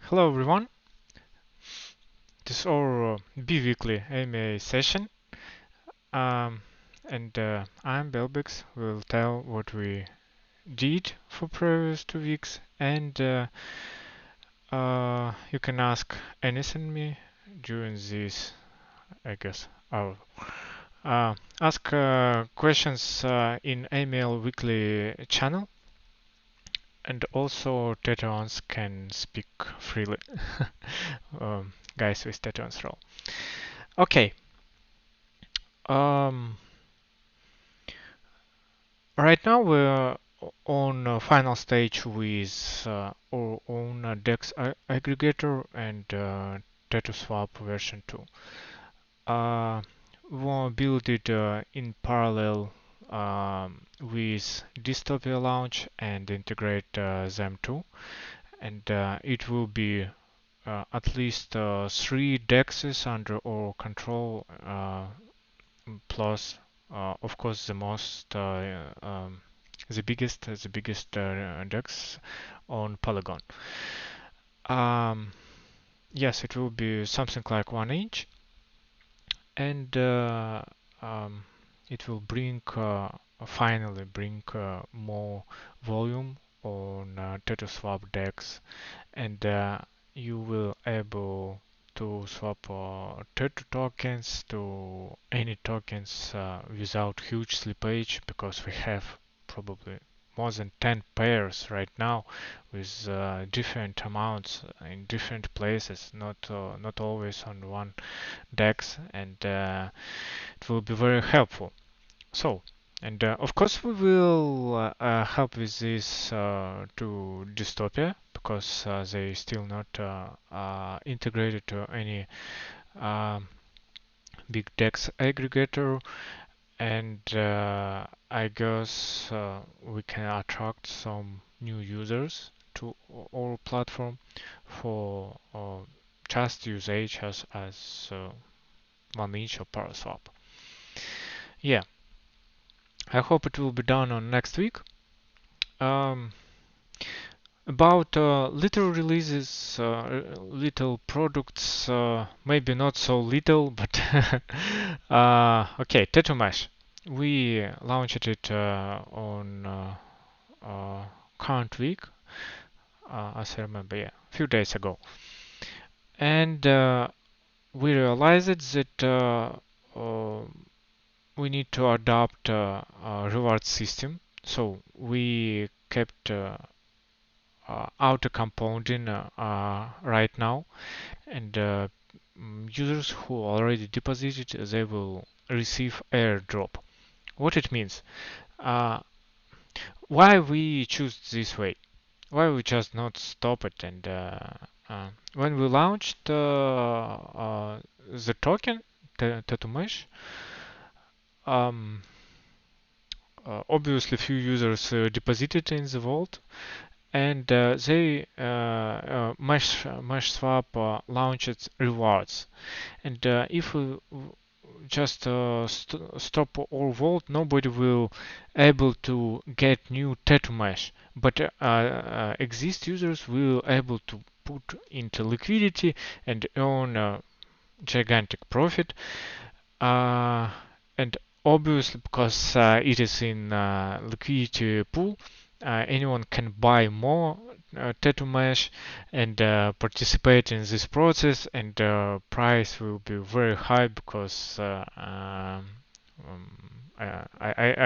Hello everyone, this is our bi-weekly AMA session, um, and I'm Belbix. We'll tell what we did for previous 2 weeks, and you can ask anything me during this, I guess, hour. Ask questions in email weekly channel, and also Tetrons can speak freely. Guys with Tetrons role. Okay. Um, right now we're on final stage with our own DEX aggregator and TetraSwap version 2. Uh, we want to build it in parallel with Dystopia Launch and integrate them too. And it will be at least 3 DEXs under our control, plus of course the biggest DEX on Polygon. Um, yes, it will be something like 1 inch, and um, it will bring finally bring more volume on TetraSwap DEX, and you will able to swap Tether tokens to any tokens without huge slippage, because we have probably more than 10 pairs right now with different amounts in different places, not always on one DEX, and it will be very helpful. So, and of course we will help with this to Dystopia, because they still not integrated to any um, big DEX aggregator, and I guess we can attract some new users to our platform for just usage as 1 inch or Paraswap. Yeah, I hope it will be done on next week. Um, about little releases, little products, maybe not so little, but okay, TetraMesh. We launched it on current week, as I remember, yeah, a few days ago, and we realized that uh, we need to adopt a reward system. So we kept auto compounding right now, and users who already deposited, they will receive airdrop. What it means? Uh, why we choose this way? Why we just not stop it? And when we launched the token Tetumesh, um, obviously few users deposited in the vault, and they MeshSwap launched rewards. And if we just stop all vault, nobody will able to get new TetraMesh, but exist users will able to put into liquidity and earn a gigantic profit. And obviously, because it is in liquidity pool, anyone can buy more TetraMesh and participate in this process, and price will be very high, because I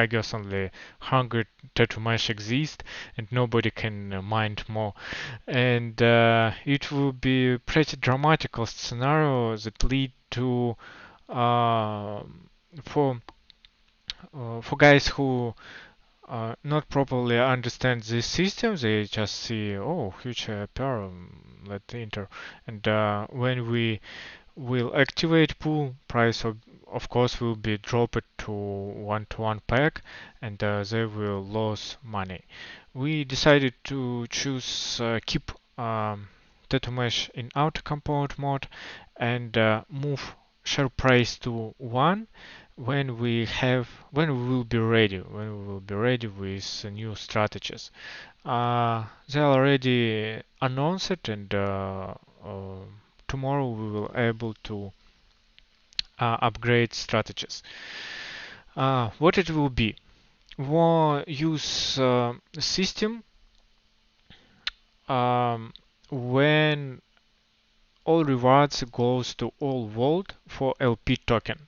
guess only 100 TetraMesh exist and nobody can mine more, and it will be pretty dramatical scenario that lead to uh, for guys who not properly understand this system. They just see, oh, huge pair, let's enter. And when we will activate pool, price of course will be dropped to one-to-one peg, and they will lose money. We decided to choose keep TetraMesh in auto compound mode, and move share price to 1 when we will be ready, with new strategies. They already announced it, and tomorrow we will able to upgrade strategies. What it will be? We'll use system um, when all rewards goes to all vault for LP token.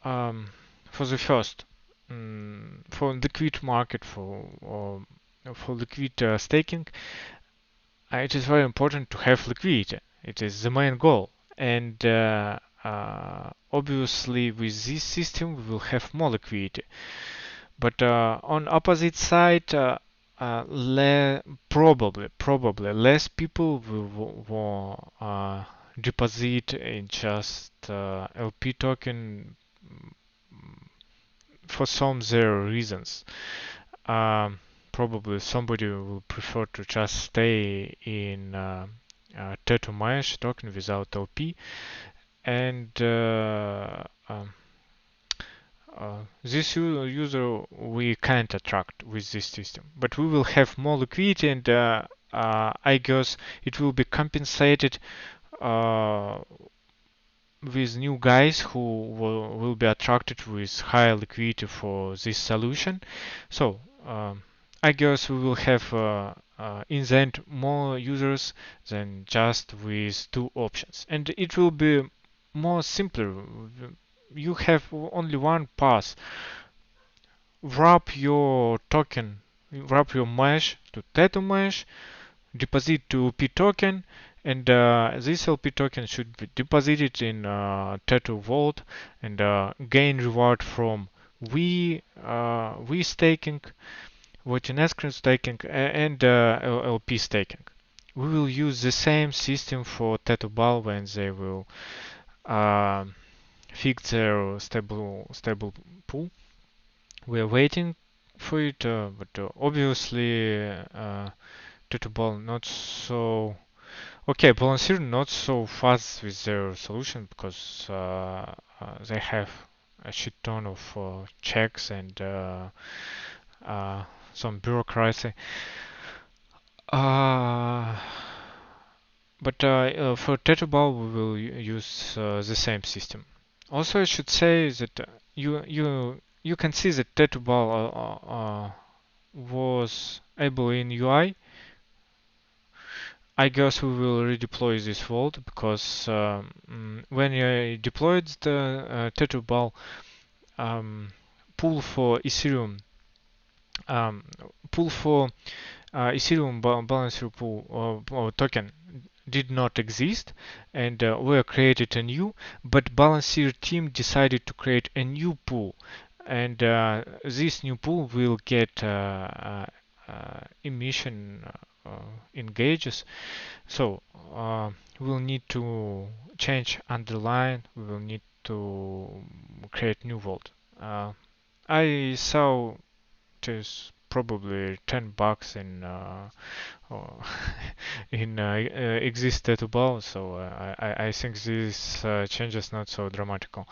Um, for the first, for liquid market for liquid staking, it is very important to have liquidity. It is the main goal, and obviously with this system we will have more liquidity. But on opposite side, probably less people will deposit in just LP token for some their reasons. Um, Probably somebody will prefer to just stay in Tetu Mesh token without LP, and this user we can't attract with this system. But we will have more liquidity, and I guess it will be compensated uh, with new guys who will be attracted with higher liquidity for this solution. So I guess we will have in the end more users than just with two options, and it will be more simpler. You have only one path. Wrap your mesh to Tetu mesh, deposit to LP token, and this LP token should be deposited in Tetu Vault and gain reward from V staking, voting escrow staking, and LP staking. We will use the same system for Tetu Bal when they will uh, fix their stable pool. We are waiting for it, but obviously Tetu Bal not so. Okay, Balancer not so fast with their solution because they have a shit ton of checks and uh, some bureaucracy. Uh, but for Tetraball we will use the same system. Also, I should say that you can see that Tetraball was able in UI. I guess we will redeploy this vault because when I deployed the Tetraball pool for Ethereum, um, pool for Ethereum balancer pool or token did not exist, and we created a new, but Balancer team decided to create a new pool, and this new pool will get emission engages. So we'll need to change underline. We will need to create new vault. I saw there's probably $10 in in existed above, so I think this change is not so dramatical.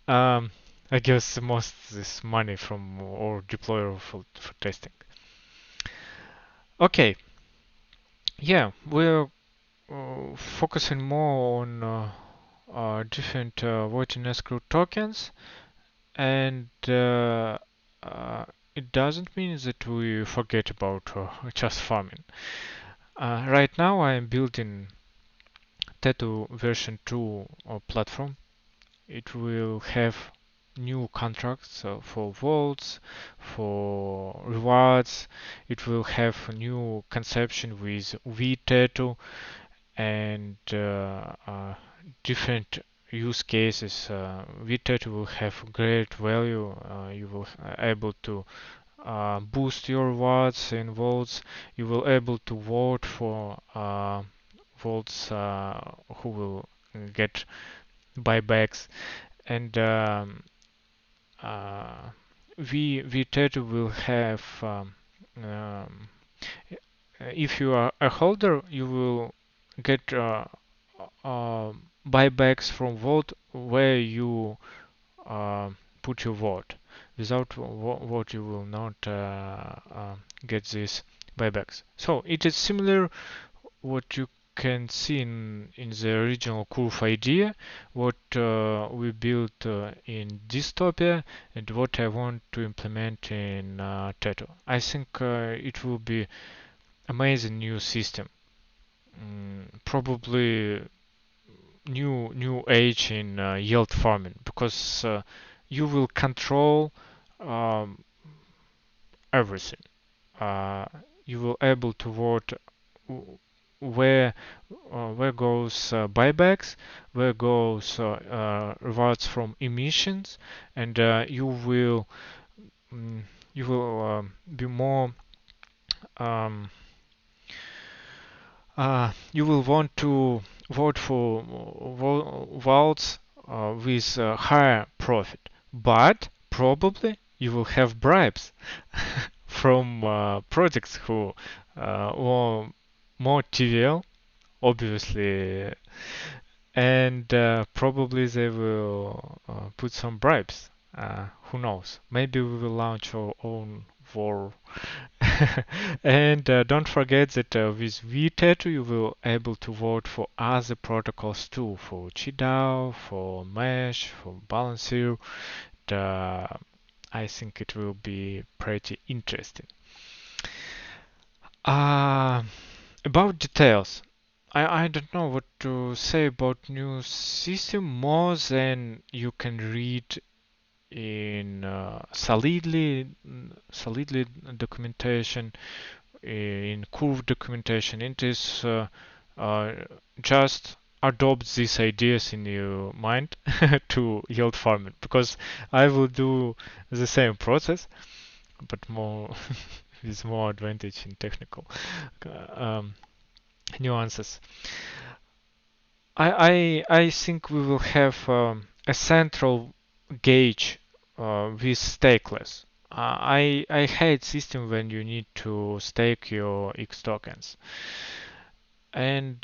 um, I guess most this money from our deployer for testing. Okay, yeah, we're focusing more on different voting escrow tokens, and it doesn't mean that we forget about just farming. Right now I am building Tetu version 2 platform. It will have new contracts for vaults, for rewards. It will have a new conception with vTetu and different use cases. vTetu will have great value. You will able to boost your rewards in vaults. You will able to vote for vaults who will get buybacks, and uh, vTetu will have um, if you are a holder, you will get buybacks from vote where you put your vote. Without vote, you will not get these buybacks. So it is similar what you can see in the original Curve idea, what we built in Dystopia, and what I want to implement in Teto. I think it will be amazing new system. Probably new age in yield farming because you will control um, everything. Uh, you will able to vote where where goes buybacks, where goes rewards from emissions, and mm, you will be more um, you will want to vote for votes with higher profit, but probably you will have bribes from projects who were more trivial, obviously, and probably they will put some bribes. Who knows? Maybe we will launch our own war. And don't forget that with VTET you will able to vote for other protocols too, for QiDAO, for Mesh, for Balancer. Uh, I think it will be pretty interesting. Uh, about details, I don't know what to say about new system more than you can read in solidly documentation, in Curve documentation. It is uh, just adopt these ideas in your mind to yield farming because I will do the same process but more with more advantage in technical um, nuances. I think we will have a central gauge with stakeless. I hate system when you need to stake your X tokens. And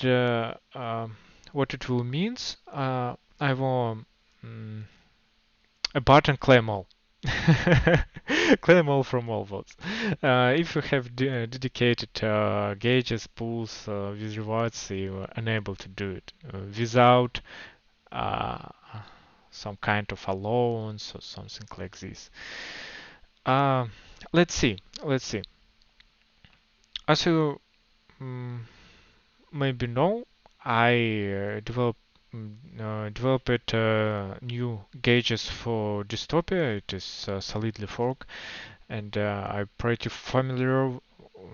what it will means, I want mm, a button claim all. Claim all from all votes. If you have dedicated gauges, pools with rewards, you are unable to do it without uh, some kind of allowance or something like this. Uh, let's see. Let's see. As you maybe know, I developed new gauges for Dystopia. It is solidly fork, and I'm pretty familiar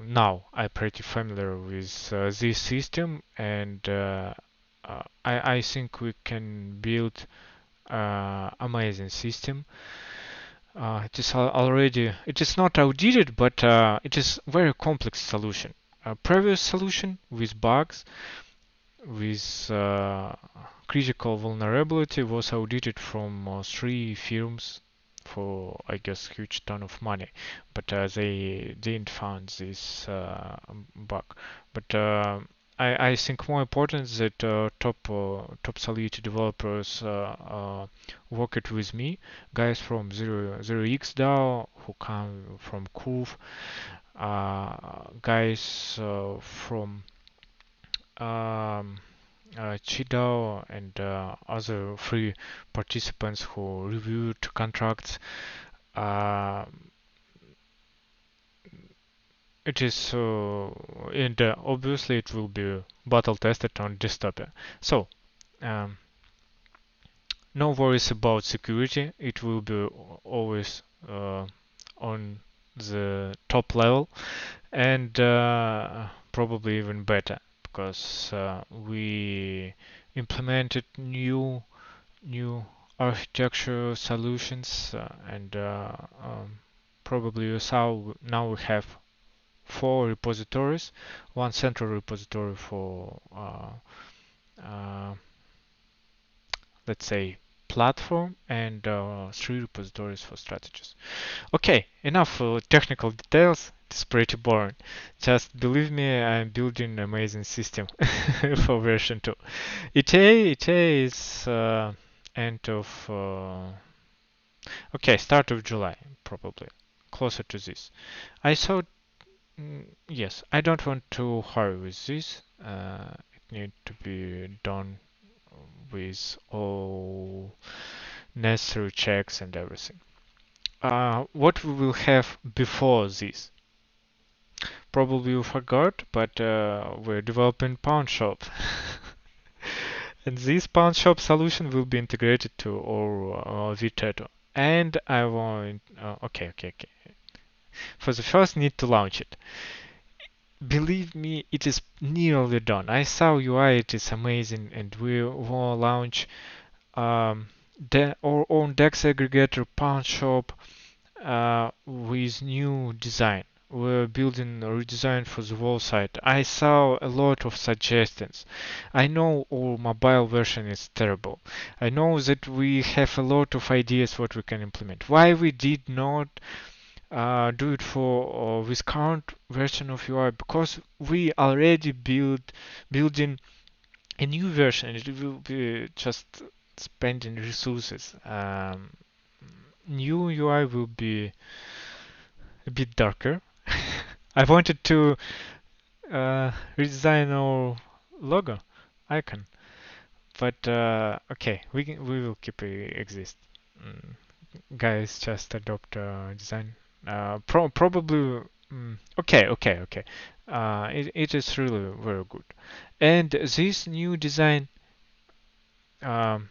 now. I'm pretty familiar with this system, and I think we can build amazing system. It is already it is not outdated, but it is very complex solution. A previous solution with bugs, with critical vulnerability was audited from three firms for I guess huge ton of money, but they didn't find this bug. But I think more important that top Solidity developers worked with me, guys from Zero X DAO who come from Curve, guys from um, QiDAO and other free participants who reviewed contracts. Uh, it is and obviously it will be battle tested on Dystopia. So um, no worries about security. It will be always on the top level and probably even better because we implemented new architecture solutions and probably you saw now we have four repositories, one central repository for uh, let's say platform and three repositories for strategies. Okay, enough technical details. it's pretty boring. Just believe me, I'm building an amazing system for version 2. ETA is end of okay, start of July probably, closer to this. I thought, yes, I don't want to hurry with this. It need to be done with all necessary checks and everything. What we will have before this? Probably you forgot, but we're developing Pawn Shop. And this Pawn Shop solution will be integrated to our VTeto. And I want, okay. For the first, need to launch it. Believe me, it is nearly done. I saw UI, it is amazing, and we will launch our own DEX aggregator Pawn Shop with new design. We're building a redesign for the whole site. I saw a lot of suggestions. I know our mobile version is terrible. I know that we have a lot of ideas what we can implement. Why we did not do it for with current version of UI? Because we already building a new version. It will be just spending resources. New UI will be a bit darker. I wanted to redesign our logo icon, but okay, we will keep it exist. Mm, Guys, just adopt design. Probably. Okay. It is really very good. And this new design, um,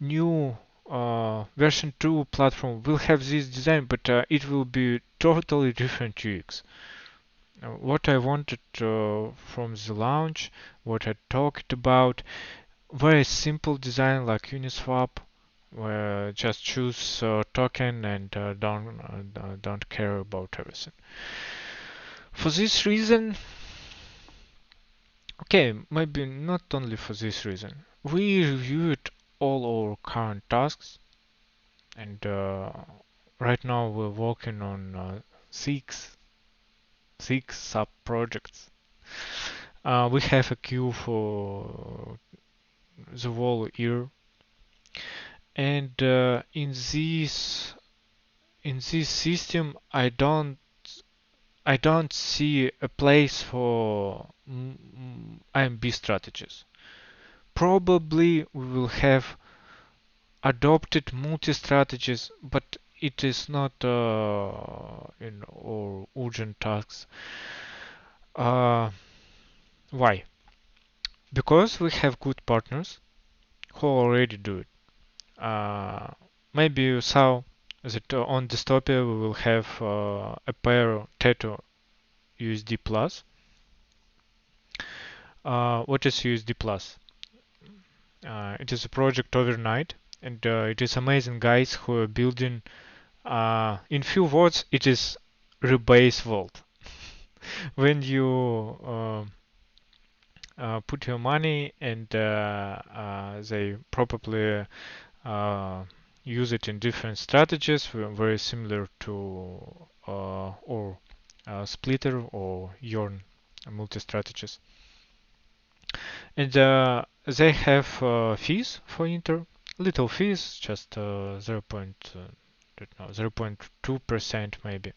new version 2 platform will have this design, but it will be totally different UX. What I wanted from the launch, what I talked about, very simple design like Uniswap, where just choose token and don't care about everything. For this reason, okay, maybe not only for this reason, we reviewed all our current tasks, and right now we're working on six sub projects. We have a queue for the whole year, and in this system, I don't see a place for IMB strategies. Probably we will have adopted multi-strategies, but it is not in our urgent tasks. Uh, why? Because we have good partners who already do it. Uh, Maybe you saw that on Dystopia we will have a pair Teto USD Plus. What is USD Plus? It is a project overnight, and it is amazing guys who are building. In few words, it is rebase vault. When you put your money and they probably uh, use it in different strategies, very similar to or Splitter or Yorn multi-strategies. And they have fees for Inter, little fees, just 0.2% maybe.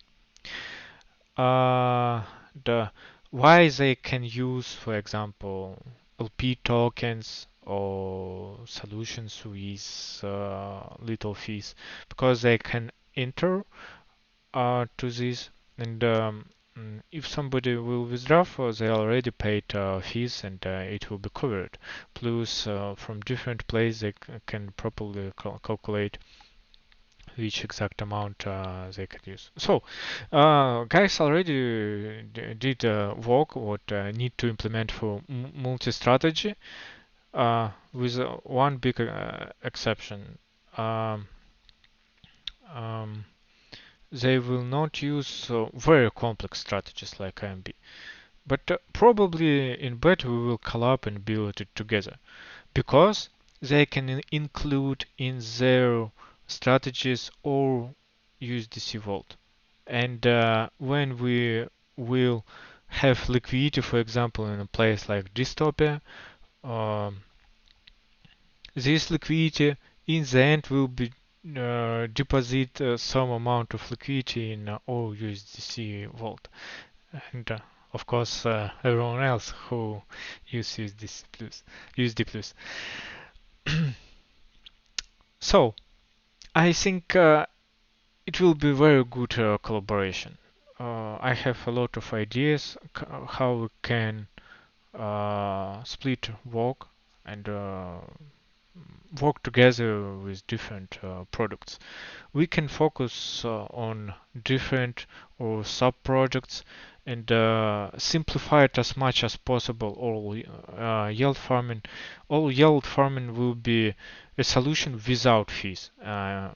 Uh, the Why they can use, for example, LP tokens or solutions with little fees, because they can enter to this, and if somebody will withdraw, they already paid fees, and it will be covered. Plus, from different places, they can properly calculate which exact amount they can use. So, guys already did work what need to implement for multi-strategy, with one big exception. Um, um, they will not use very complex strategies like IMB, but probably in beta we will collab and build it together, because they can include in their strategies or USDC Vault. And when we will have liquidity, for example, in a place like Dystopia, um, this liquidity in the end will be deposit some amount of liquidity in our USDC vault, and of course everyone else who uses this plus USD plus. So I think it will be very good collaboration. I have a lot of ideas how we can split work and work together with different products. We can focus on different or sub projects and simplify it as much as possible. All yield farming will be a solution without fees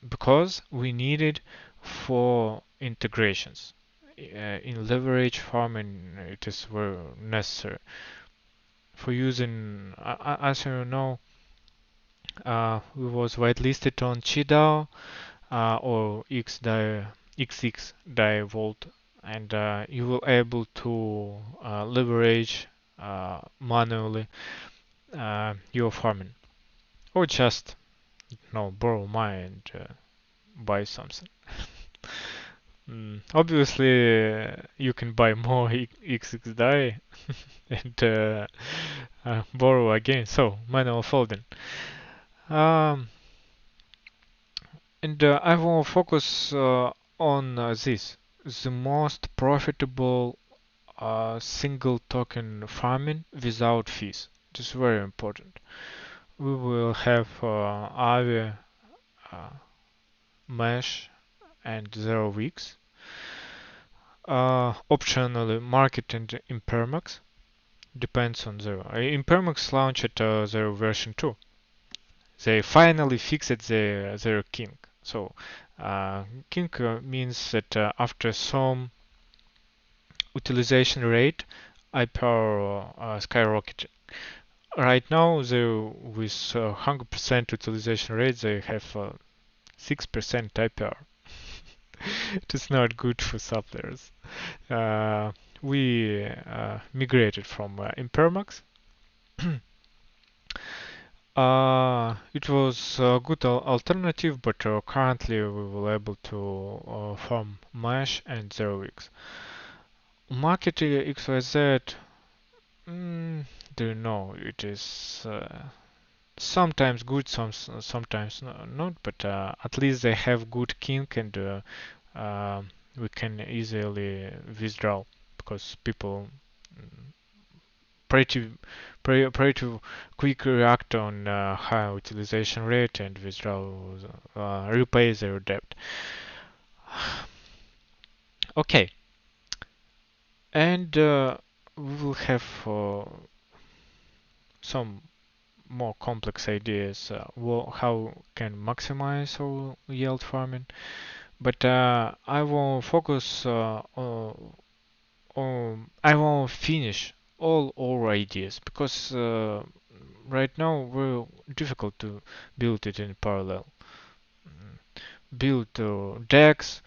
because we need it for integrations. In leverage farming, it is very necessary for using, as you know, we was whitelisted on QiDao or XX die Vault, and you will able to leverage manually your farming, or just no borrow mine and buy something. Obviously, you can buy more XX die and borrow again. So manual folding. Um, and I will focus on this, the most profitable single token farming without fees. This is very important. We will have Aave, uh, Mesh, and 0x. Optionally, Market and Impermax depends on Zero. Impermax launched their version 2. They finally fixed their kink. So kink means that after some utilization rate, IPR skyrocketed. Right now, they with 100% utilization rate, they have 6% IPR. It is not good for suppliers. We migrated from Impermax. It was a good alternative, but currently we will able to farm Mesh and 0x. Market XYZ, do you know, it is sometimes good, sometimes not, but at least they have good kink and we can easily withdraw because people mm, pretty pretty quick react on high utilization rate and withdraw repay their debt. Okay, and we will have some more complex ideas how can maximize our yield farming, but I will focus I will finish all our ideas because right now very difficult to build it in parallel. Build decks,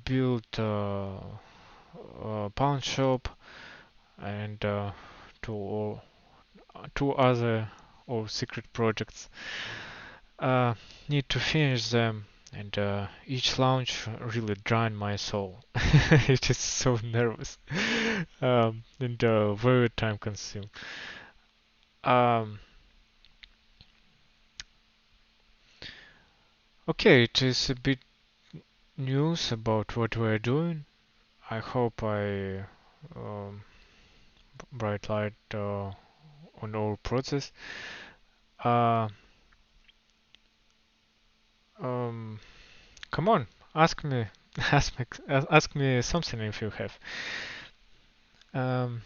build pawn shop, and two two other or secret projects. Uh, Need to finish them, and each launch really drained my soul. It is so nervous and very time consuming. Um, okay, it is a bit news about what we're doing. I hope I um, bright light on our process. Uh, um, Come on, ask me, ask me something if you have. Um,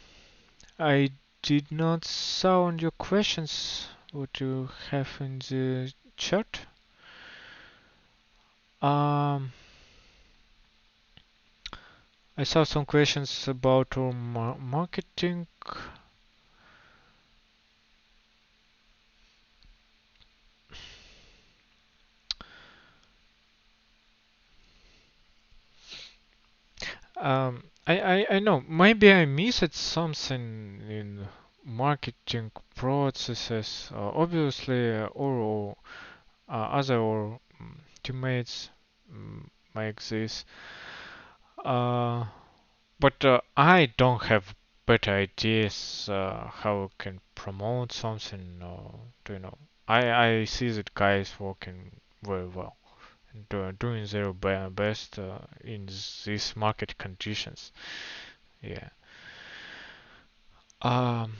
I did not sound your questions. What you have in the chat? Um, I saw some questions about our marketing. I know. Maybe I missed something in marketing processes. Obviously, or other or teammates make this. Uh, but I don't have better ideas how I can promote something. Do you know? I see that guys working very well and doing their best in these market conditions. Yeah. Um,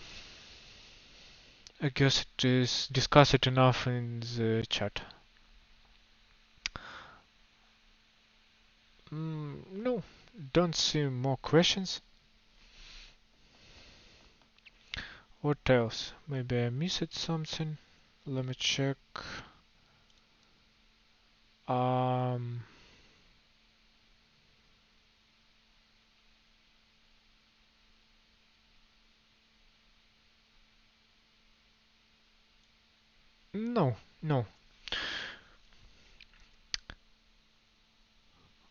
I guess it is discuss it enough in the chat. No, don't see more questions. What else? Maybe I missed something. Let me check. Um, no, no.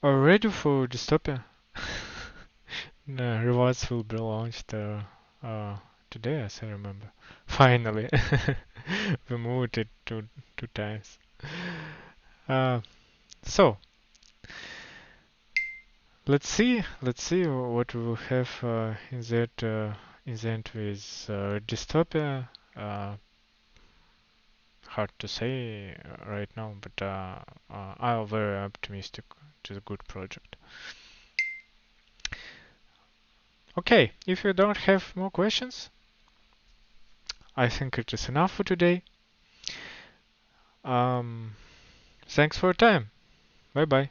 Are ready for dystopia? No, rewards will be launched today, as I remember. Finally, we moved it two times. Uh, so let's see what we will have in the end with dystopia. Uh, Hard to say right now, but I'm very optimistic. It is a good project. Okay, if you don't have more questions, I think it is enough for today. Um, Thanks for your time. Bye bye.